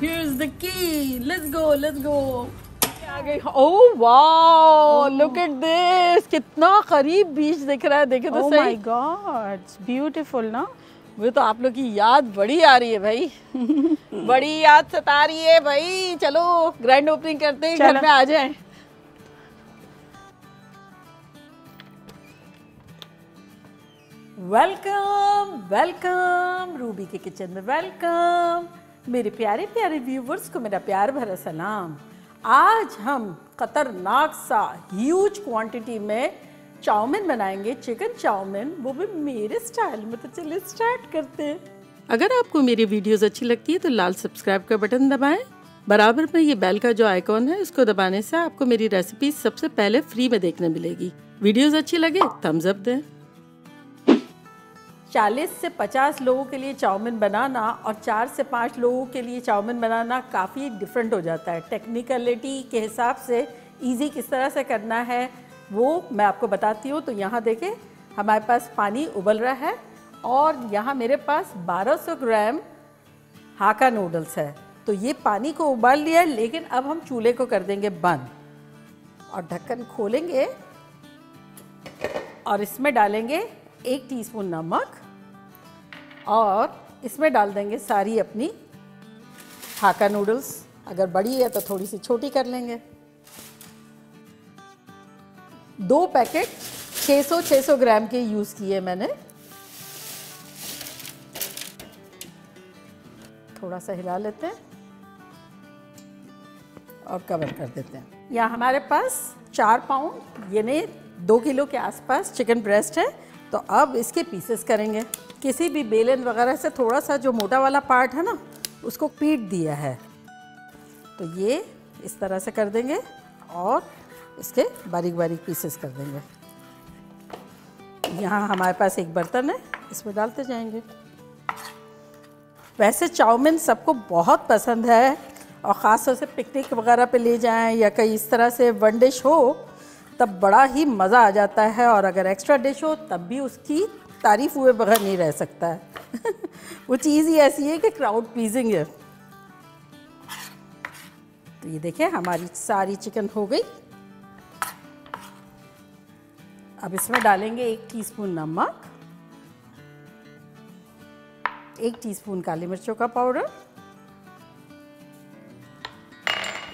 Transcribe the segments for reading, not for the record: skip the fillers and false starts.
Here's the key. Let's go. Let's go. आ गई। Oh wow! Look at this. कितना करीब बीच दिख रहा है। देखे तो सही। Oh my God, it's beautiful ना? वो तो आप लोग की याद बड़ी आ रही है भाई। बड़ी याद सता रही है भाई। चलो ग्रैंड ओपनिंग करते हैं, घर में आ जाएं। वेलकम वेलकम रूबी के किचन में वेलकम। मेरे प्यारे प्यारे व्यूवर्स को मेरा प्यार भरा सलाम। आज हम खतरनाक सा ह्यूज क्वांटिटी में चाउमीन बनाएंगे, चिकन चाउमीन, वो भी मेरे स्टाइल में। तो चलिए स्टार्ट करते हैं। अगर आपको मेरी वीडियोस अच्छी लगती है तो लाल सब्सक्राइब का बटन दबाएं। बराबर में ये बेल का जो आइकॉन है उसको दबाने से आपको मेरी रेसिपी सबसे पहले फ्री में देखने मिलेगी। वीडियोस अच्छी लगे थम्स अप दें। 40 से 50 लोगों के लिए चाउमीन बनाना और 4 से 5 लोगों के लिए चाउमीन बनाना काफ़ी डिफरेंट हो जाता है। टेक्निकलिटी के हिसाब से इजी किस तरह से करना है वो मैं आपको बताती हूँ। तो यहाँ देखें, हमारे पास पानी उबल रहा है और यहाँ मेरे पास 1200 ग्राम हाका नूडल्स है। तो ये पानी को उबाल लिया है, लेकिन अब हम चूल्हे को कर देंगे बंद और ढक्कन खोलेंगे और इसमें डालेंगे 1 टीस्पून नमक और इसमें डाल देंगे सारी अपनी हाका नूडल्स। अगर बड़ी है तो थोड़ी सी छोटी कर लेंगे। 2 पैकेट 600 ग्राम के यूज़ किए मैंने। थोड़ा सा हिला लेते हैं और कवर कर देते हैं। यहाँ हमारे पास 4 पाउंड यानी 2 किलो के आसपास चिकन ब्रेस्ट है। तो अब इसके पीसेस करेंगे। किसी भी बेलन वगैरह से थोड़ा सा जो मोटा वाला पार्ट है ना उसको पीट दिया है। तो ये इस तरह से कर देंगे और इसके बारीक बारीक पीसेस कर देंगे। यहाँ हमारे पास एक बर्तन है, इसमें डालते जाएंगे। वैसे चाउमीन सबको बहुत पसंद है और ख़ास तौर से पिकनिक वगैरह पे ले जाएं या कहीं इस तरह से वन डिश हो तब बड़ा ही मज़ा आ जाता है, और अगर एक्स्ट्रा डिश हो तब भी उसकी तारीफ़ हुए बगैर नहीं रह सकता है। वो चीज़ ही ऐसी है कि क्राउड प्लीजिंग है। तो ये देखिए हमारी सारी चिकन हो गई। अब इसमें डालेंगे 1 टीस्पून नमक, 1 टीस्पून काली मिर्चों का पाउडर,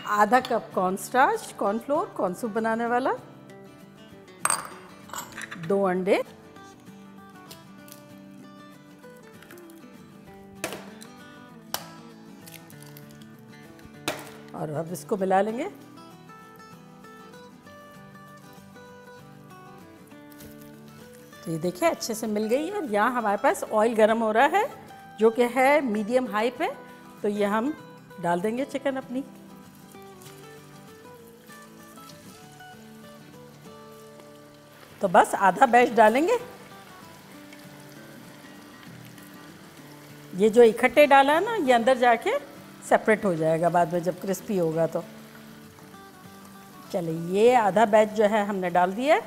आधा cup cornstarch, cornflour, corn soup बनाने वाला, 2 अंडे, और अब इसको मिला लेंगे। तो ये देखिए अच्छे से मिल गई है। यहाँ हमारे पास ऑयल गर्म हो रहा है जो कि है मीडियम हाई पे। तो ये हम डाल देंगे चिकन अपनी। तो बस आधा बैच डालेंगे। ये जो इकट्ठे डाला है ना ये अंदर जाके सेपरेट हो जाएगा बाद में जब क्रिस्पी होगा। तो चलिए ये आधा बैच जो है हमने डाल दिया है।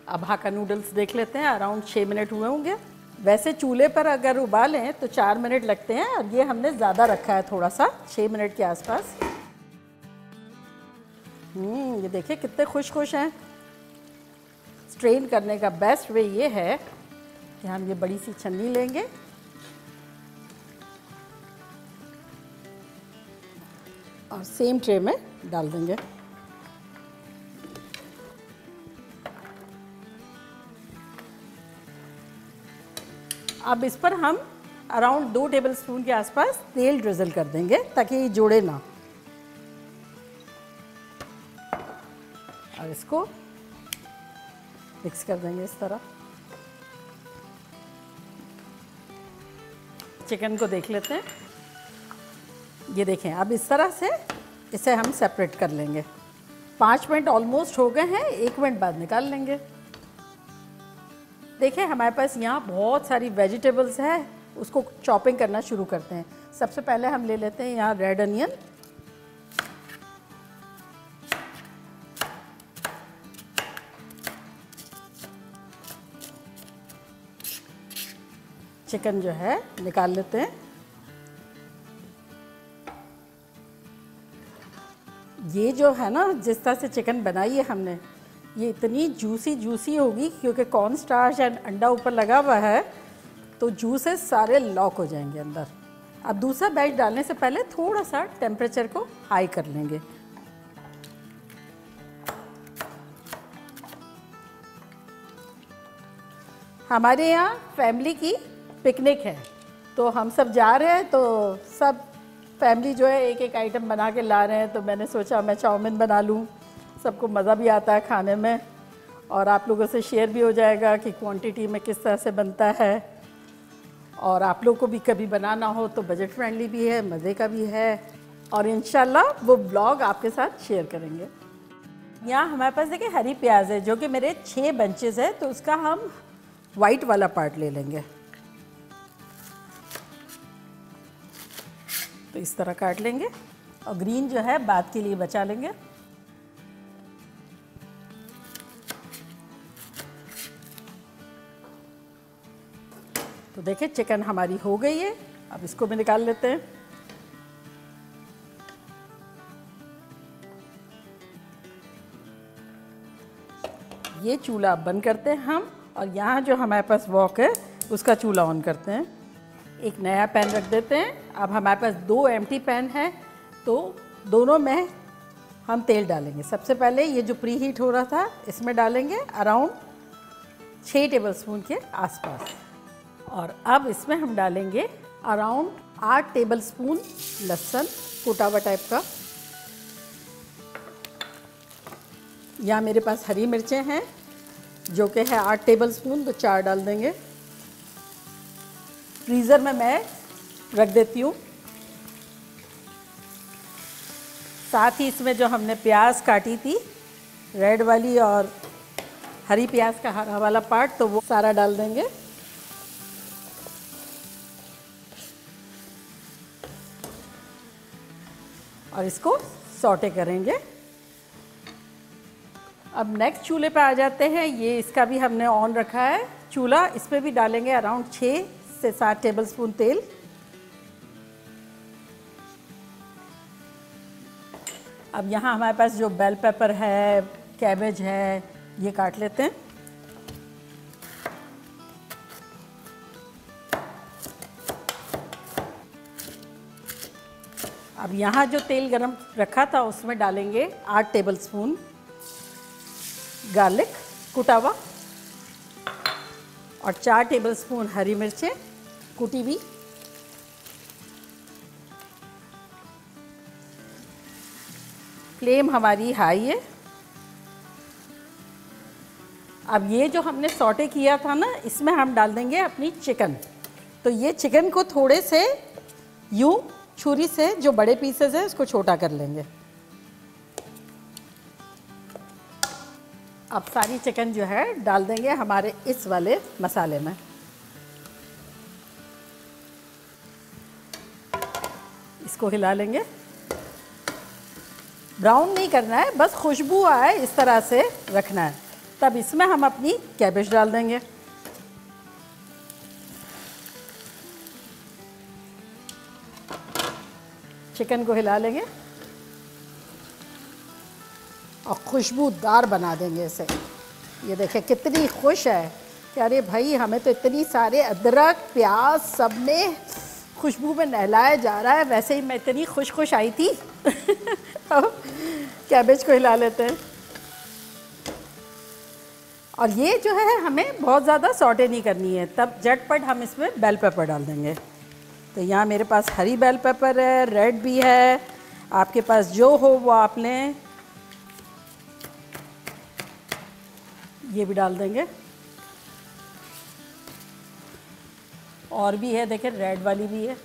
अब हाका नूडल्स देख लेते हैं। अराउंड 6 मिनट हुए होंगे। वैसे चूल्हे पर अगर उबालें तो 4 मिनट लगते हैं और ये हमने ज़्यादा रखा है थोड़ा सा, 6 मिनट के आसपास। ये देखिए कितने खुश खुश हैं। स्ट्रेन करने का बेस्ट वे ये है कि हम ये बड़ी सी छन्नी लेंगे और सेम ट्रे में डाल देंगे। अब इस पर हम अराउंड 2 टेबलस्पून के आसपास तेल ड्रिजल कर देंगे ताकि ये जोड़े ना। और इसको मिक्स कर देंगे इस तरह। चिकन को देख लेते हैं। ये देखें अब इस तरह से इसे हम सेपरेट कर लेंगे। 5 मिनट ऑलमोस्ट हो गए हैं, 1 मिनट बाद निकाल लेंगे। देखें हमारे पास यहाँ बहुत सारी वेजिटेबल्स है, उसको चॉपिंग करना शुरू करते हैं। सबसे पहले हम ले लेते हैं यहाँ रेड अनियन, चिकन जो है निकाल लेते हैं। ये जो है ना, जिस तरह से चिकन बनाई है हमने, ये इतनी जूसी होगी क्योंकि कॉर्न स्टार्च एंड अंडा ऊपर लगा हुआ है, तो जूसेस सारे लॉक हो जाएंगे अंदर। अब दूसरा बैच डालने से पहले थोड़ा सा टेम्परेचर को हाई कर लेंगे। हमारे यहाँ फैमिली की पिकनिक है, तो हम सब जा रहे हैं, तो सब फैमिली जो है एक एक आइटम बना के ला रहे हैं। तो मैंने सोचा मैं चाउमीन बना लूँ, सबको मज़ा भी आता है खाने में और आप लोगों से शेयर भी हो जाएगा कि क्वांटिटी में किस तरह से बनता है, और आप लोग को भी कभी बनाना हो तो बजट फ्रेंडली भी है, मज़े का भी है, और इंशाल्लाह वो ब्लॉग आपके साथ शेयर करेंगे। यहाँ हमारे पास देखिए हरी प्याज है, जो कि मेरे 6 बंचेस है, तो उसका हम वाइट वाला पार्ट ले लेंगे। तो इस तरह काट लेंगे और ग्रीन जो है बाद के लिए बचा लेंगे। तो देखिए चिकन हमारी हो गई है, अब इसको भी निकाल लेते हैं। ये चूल्हा बंद करते हैं हम, और यहाँ जो हमारे पास वॉक है उसका चूल्हा ऑन करते हैं। एक नया पैन रख देते हैं। अब हमारे पास 2 एम्प्टी पैन है, तो दोनों में हम तेल डालेंगे। सबसे पहले ये जो प्री हीट हो रहा था इसमें डालेंगे अराउंड 6 टेबलस्पून के आसपास, और अब इसमें हम डालेंगे अराउंड 8 टेबलस्पून लहसुन कूटा हुआ टाइप का। यहाँ मेरे पास हरी मिर्चें हैं जो कि है 8 टेबलस्पून, तो 4 डाल देंगे। फ्रीज़र में मैं रख देती हूँ। साथ ही इसमें जो हमने प्याज काटी थी, रेड वाली और हरी प्याज का हरा वाला पार्ट, तो वो सारा डाल देंगे। और इसको सौटे करेंगे। अब नेक्स्ट चूल्हे पे आ जाते हैं। ये इसका भी हमने ऑन रखा है चूल्हा, इस पर भी डालेंगे अराउंड 6 से 7 टेबलस्पून तेल। अब यहाँ हमारे पास जो बेल पेपर है, कैबेज है, ये काट लेते हैं। अब यहाँ जो तेल गरम रखा था उसमें डालेंगे 8 टेबलस्पून गार्लिक कुटा हुआ, और 4 टेबलस्पून हरी मिर्चें कुटी हुई। फ्लेम हमारी हाई है। अब ये जो हमने सौटे किया था ना, इसमें हम डाल देंगे अपनी चिकन। तो ये चिकन को थोड़े से यूं छुरी से, जो बड़े पीसेस है उसको छोटा कर लेंगे। अब सारी चिकन जो है डाल देंगे हमारे इस वाले मसाले में। इसको हिला लेंगे। ब्राउन नहीं करना है, बस खुशबू आए इस तरह से रखना है। तब इसमें हम अपनी कैबेज डाल देंगे। चिकन को हिला लेंगे और खुशबूदार बना देंगे इसे। ये देखिए कितनी खुश है कि अरे भाई हमें तो इतनी सारे अदरक प्याज सब में खुशबू में नहलाया जा रहा है। वैसे ही मैं इतनी खुश आई थी। अब कैबेज को हिला लेते हैं। और ये जो है हमें बहुत ज़्यादा सौटे नहीं करनी है। तब झटपट हम इसमें बेल पेपर डाल देंगे। तो यहाँ मेरे पास हरी बेल पेपर है, रेड भी है, आपके पास जो हो वो आप लें। ये भी डाल देंगे। और भी है, देखिए रेड वाली भी है।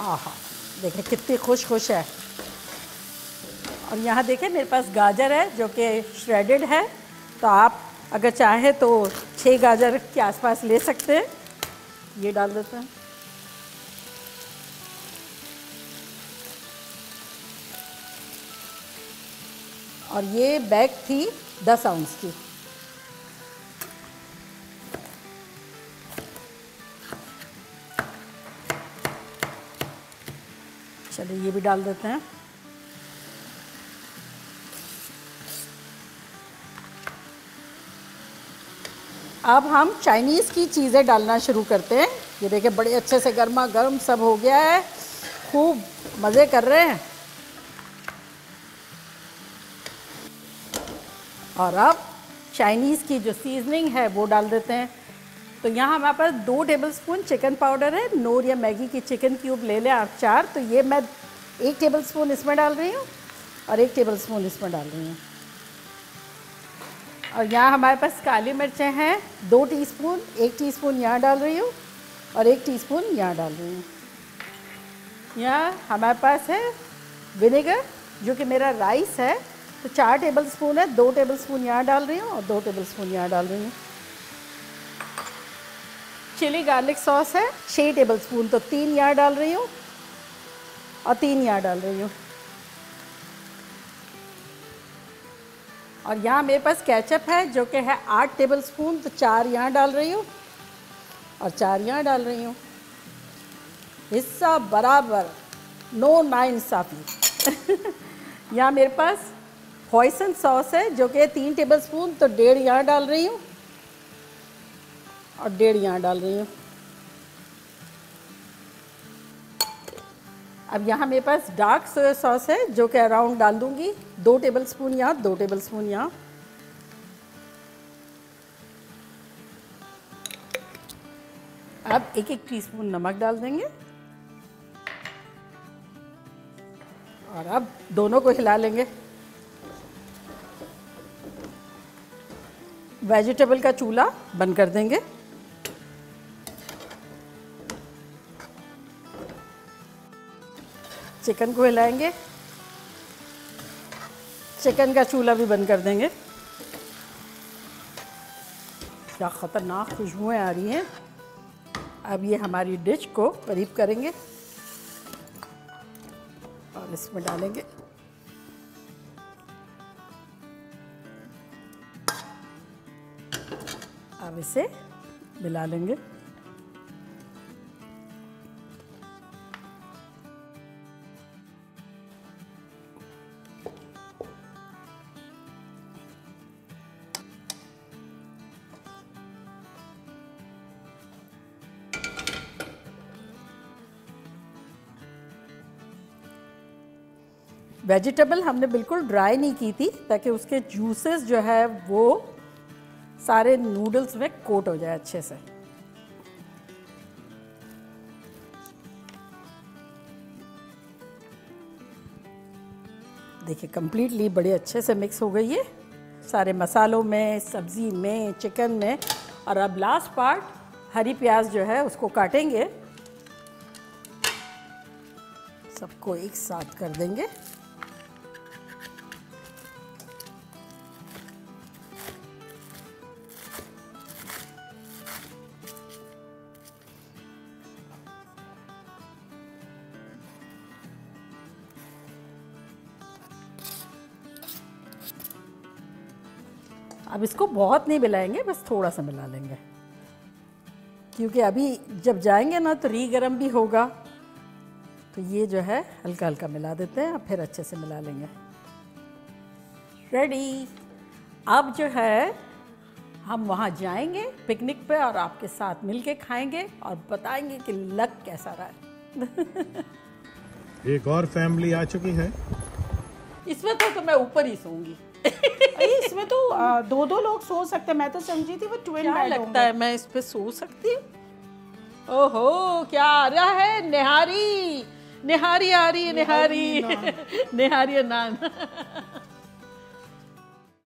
आहा, देखिए कितनी खुश है। और यहाँ देखें मेरे पास गाजर है जो कि श्रेडेड है, तो आप अगर चाहें तो 6 गाजर के आसपास ले सकते हैं। ये डाल देते हैं। और ये बैग थी 10 आउंस की। चलिए ये भी डाल देते हैं। अब हम चाइनीज़ की चीज़ें डालना शुरू करते हैं। ये देखिए बड़े अच्छे से गर्मा गर्म सब हो गया है, खूब मज़े कर रहे हैं। और अब चाइनीज़ की जो सीजनिंग है वो डाल देते हैं। तो यहाँ हमारे पास 2 टेबलस्पून चिकन पाउडर है। नोर या मैगी की चिकन क्यूब ले लें आप 4। तो ये मैं 1 टेबलस्पून इसमें डाल रही हूँ और 1 टेबलस्पून इसमें डाल रही हूँ। और यहाँ हमारे पास काली मिर्चें हैं 2 टीस्पून, 1 टीस्पून यहाँ डाल रही हूँ और 1 टीस्पून यहाँ डाल रही हूँ। यहाँ हमारे पास है विनेगर जो कि मेरा राइस है, तो 4 टेबलस्पून है, 2 टेबलस्पून यहाँ डाल रही हूँ और 2 टेबलस्पून यहाँ डाल रही हूँ। चिली गार्लिक सॉस है 6 टेबलस्पून, तो 3 यहाँ डाल रही हूँ और 3 यहाँ डाल रही हूँ। और यहाँ मेरे पास केचप है जो कि है 8 टेबलस्पून, तो 4 यहाँ डाल रही हूँ और 4 यहाँ डाल रही हूँ। हिस्सा बराबर, नो नाइंसाफ़ी। यहाँ मेरे पास हॉइसन सॉस है जो कि 3 टेबलस्पून, तो 1.5 यहाँ डाल रही हूँ और 1.5 यहाँ डाल रही हूँ। अब यहाँ मेरे पास डार्क सोया सॉस है जो कि अराउंड डाल दूँगी 2 टेबलस्पून यहाँ, 2 टेबलस्पून यहाँ। अब 1-1 टीस्पून नमक डाल देंगे और अब दोनों को हिला लेंगे। वेजिटेबल का चूल्हा बंद कर देंगे। चिकन को हिलाएंगे, चिकन का चूल्हा भी बंद कर देंगे। क्या ख़तरनाक खुशबुएं आ रही हैं। अब ये हमारी डिश को करीब करेंगे और इसमें डालेंगे। अब इसे मिला लेंगे। वेजिटेबल हमने बिल्कुल ड्राई नहीं की थी ताकि उसके जूसेस जो है वो सारे नूडल्स में कोट हो जाए अच्छे से। देखिए कंप्लीटली बड़े अच्छे से मिक्स हो गई है सारे मसालों में, सब्ज़ी में, चिकन में। और अब लास्ट पार्ट हरी प्याज जो है उसको काटेंगे, सबको एक साथ कर देंगे। अब इसको बहुत नहीं मिलाएंगे, बस थोड़ा सा मिला लेंगे क्योंकि अभी जब जाएंगे ना तो रीगरम भी होगा। तो ये जो है हल्का हल्का मिला देते हैं और फिर अच्छे से मिला लेंगे। रेडी। अब जो है हम वहाँ जाएंगे पिकनिक पे और आपके साथ मिलके खाएंगे और बताएंगे कि लग कैसा रहा है। एक और फैमिली आ चुकी है। इसमें तो मैं ऊपर ही सोऊंगी। इसमें तो 2-2 लोग सो सकते हैं। मैं तो समझी थी वो ट्विन बेड लगता है मैं इस पे सो सकती हूँ। ओहो क्या आ रहा है, निहारी निहारी आ रही है, निहारी निहारी नान।